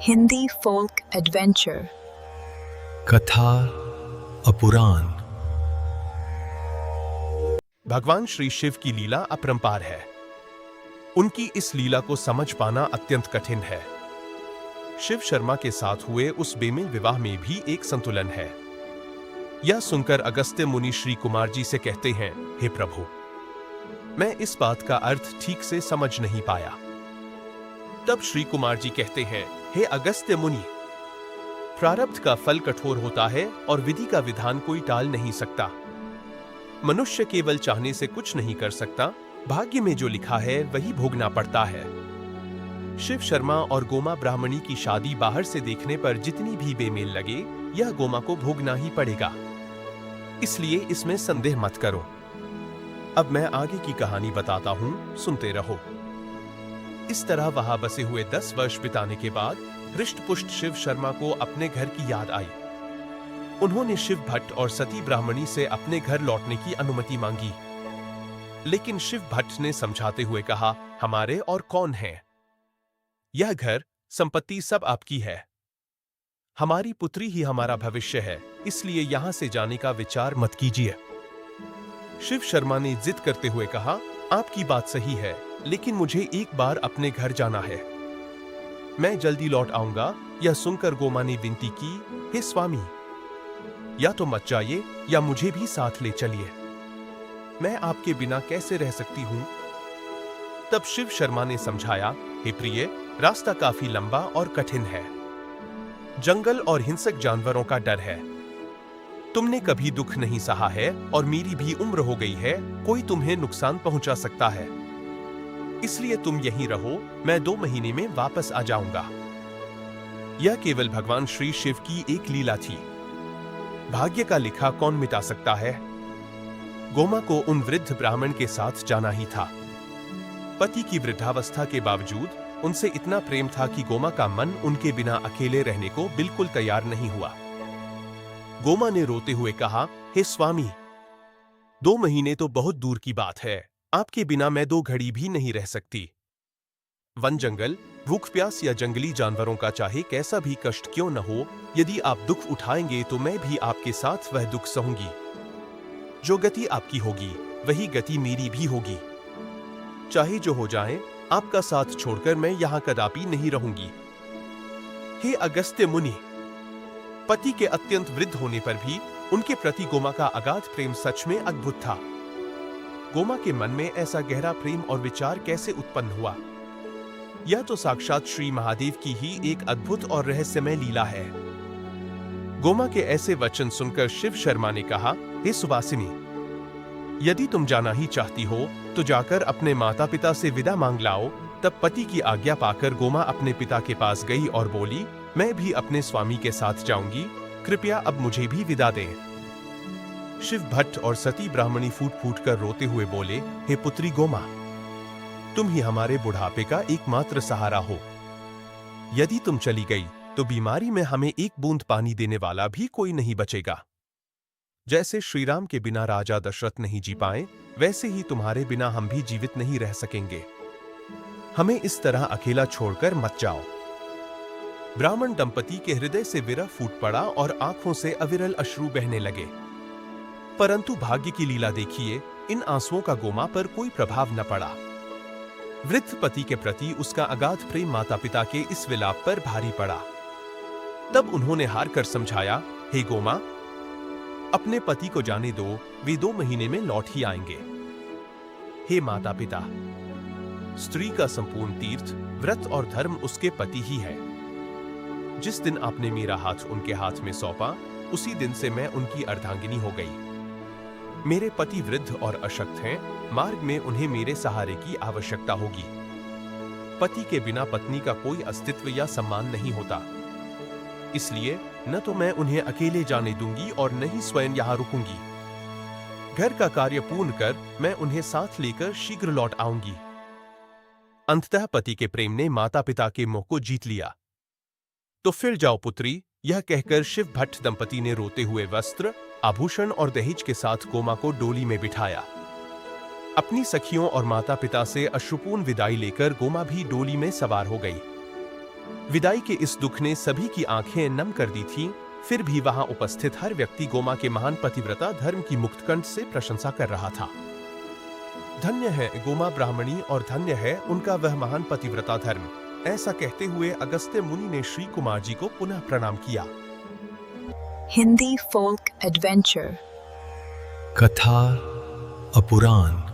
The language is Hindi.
हिंदी फोल्क एडवेंचर कथा अपुराण। भगवान श्री शिव की लीला अपरंपार है। उनकी इस लीला को समझ पाना अत्यंत कठिन है। शिव शर्मा के साथ हुए उस बेमेल विवाह में भी एक संतुलन है। यह सुनकर अगस्त्य मुनि श्री कुमार जी से कहते हैं, हे प्रभु, मैं इस बात का अर्थ ठीक से समझ नहीं पाया। तब श्री कुमार जी कहते हैं, हे अगस्त्य मुनि, प्रारब्ध का फल कठोर होता है और विधि का विधान कोई टाल नहीं सकता। मनुष्य केवल चाहने से कुछ नहीं कर सकता, भाग्य में जो लिखा है वही भोगना पड़ता है। शिव शर्मा और गोमा ब्राह्मणी की शादी बाहर से देखने पर जितनी भी बेमेल लगे, यह गोमा को भोगना ही पड़ेगा, इसलिए इसमें संदेह मत करो। अब मैं आगे की कहानी बताता हूं, सुनते रहो। इस तरह वहां बसे हुए 10 वर्ष बिताने के बाद हृष्टपुष्ट शिव शर्मा को अपने घर की याद आई। उन्होंने शिव भट्ट और सती ब्राह्मणी से अपने घर लौटने की अनुमति मांगी, लेकिन शिव भट्ट ने समझाते हुए कहा, हमारे और कौन हैं? यह घर संपत्ति सब आपकी है। हमारी पुत्री ही हमारा भविष्य है, इसलिए यहां से जाने का विचार मत कीजिए। शिव शर्मा ने जिद करते हुए कहा, आपकी बात सही है, लेकिन मुझे एक बार अपने घर जाना है। मैं जल्दी लौट आऊंगा। यह सुनकर गोमा ने विनती की, हे स्वामी, या तो मत जाइए या मुझे भी साथ ले चलिए। मैं आपके बिना कैसे रह सकती हूं? तब शिव शर्मा ने समझाया, हे प्रिय, रास्ता काफी लंबा और कठिन है। जंगल और हिंसक जानवरों का डर है। तुमने कभी दुख नहीं सहा है और मेरी भी उम्र हो गई है, कोई तुम्हें नुकसान पहुंचा सकता है। इसलिए तुम यहीं रहो, मैं 2 महीने में वापस आ जाऊंगा। यह केवल भगवान श्री शिव की एक लीला थी। भाग्य का लिखा कौन मिटा सकता है? गोमा को उन वृद्ध ब्राह्मण के साथ जाना ही था। पति की वृद्धावस्था के बावजूद उनसे इतना प्रेम था कि गोमा का मन उनके बिना अकेले रहने को बिल्कुल तैयार नहीं हुआ। गोमा ने रोते हुए कहा, हे स्वामी, 2 महीने तो बहुत दूर की बात है। आपके बिना मैं 2 घड़ी भी नहीं रह सकती। वन जंगल, भूख प्यास या जंगली जानवरों का चाहे कैसा भी कष्ट क्यों न हो, यदि आप दुख उठाएंगे तो मैं भी आपके साथ वह दुख सहूंगी। जो गति आपकी होगी वही गति मेरी भी होगी। चाहे जो हो जाए, आपका साथ छोड़कर मैं यहां कदापि नहीं रहूंगी। हे अगस्त्य मुनि, पति के अत्यंत वृद्ध होने पर भी उनके प्रति गोमा का अगाध प्रेम सच में अद्भुत था। गोमा के मन में ऐसा गहरा प्रेम और विचार कैसे उत्पन्न हुआ? यह तो साक्षात श्री महादेव की ही एक अद्भुत और रहस्यमय लीला है। गोमा के ऐसे वचन सुनकर शिव शर्मा ने कहा, हे सुवासिनी, यदि तुम जाना ही चाहती हो तो जाकर अपने माता पिता से विदा मांग लाओ। तब पति की आज्ञा पाकर गोमा अपने पिता के पास गई और बोली, मैं भी अपने स्वामी के साथ जाऊंगी, कृपया अब मुझे भी विदा दें। शिव भट्ट और सती ब्राह्मणी फूट फूट कर रोते हुए बोले, हे पुत्री गोमा, तुम ही हमारे बुढ़ापे का एकमात्र सहारा हो। यदि तुम चली गई तो बीमारी में हमें एक बूंद पानी देने वाला भी कोई नहीं बचेगा। जैसे श्री राम के बिना राजा दशरथ नहीं जी पाए, वैसे ही तुम्हारे बिना हम भी जीवित नहीं रह सकेंगे। हमें इस तरह अकेला छोड़कर मत जाओ। ब्राह्मण दंपति के हृदय से विरह फूट पड़ा और आंखों से अविरल अश्रु बहने लगे। परंतु भाग्य की लीला देखिए, इन आंसुओं का गोमा पर कोई प्रभाव न पड़ा। वृद्ध पति के प्रति उसका अगाध प्रेम माता पिता के इस विलाप पर भारी पड़ा। तब उन्होंने हार कर समझाया, हे गोमा, अपने पति को जाने दो, वे 2 महीने में लौट ही आएंगे। हे माता पिता, स्त्री का संपूर्ण तीर्थ, व्रत और धर्म उसके पति ही है। जिस दिन आपने मेरा हाथ उनके हाथ में सौंपा, उसी दिन से मैं उनकी अर्धांगिनी हो गई। मेरे पति वृद्ध और अशक्त हैं, मार्ग में उन्हें मेरे सहारे की आवश्यकता होगी। पति के बिना पत्नी का कोई अस्तित्व या सम्मान नहीं होता। इसलिए न तो मैं उन्हें अकेले जाने दूंगी और न ही स्वयं यहां रुकूंगी। घर का कार्य पूर्ण कर मैं उन्हें साथ लेकर शीघ्र लौट आऊंगी। अंततः पति के प्रेम ने माता पिता के मोह को जीत लिया। तो फिर जाओ पुत्री, यह कहकर शिव भट्ट दंपति ने रोते हुए वस्त्र, आभूषण और दहेज के साथ गोमा को डोली में बिठाया। अपनी सखियों और माता पिता से अश्रुपूर्ण विदाई लेकर गोमा भी डोली में सवार हो गई। विदाई के इस दुख ने सभी की आंखें नम कर दी थीं, फिर भी वहां उपस्थित हर व्यक्ति गोमा के महान पतिव्रता धर्म की मुक्तकंठ से प्रशंसा कर रहा था। धन्य है गोमा ब्राह्मणी और धन्य है उनका वह महान पतिव्रता धर्म। ऐसा कहते हुए अगस्त्य मुनि ने श्री कुमार जी को पुनः प्रणाम किया। Hindi folk adventure. कथा अपुराण।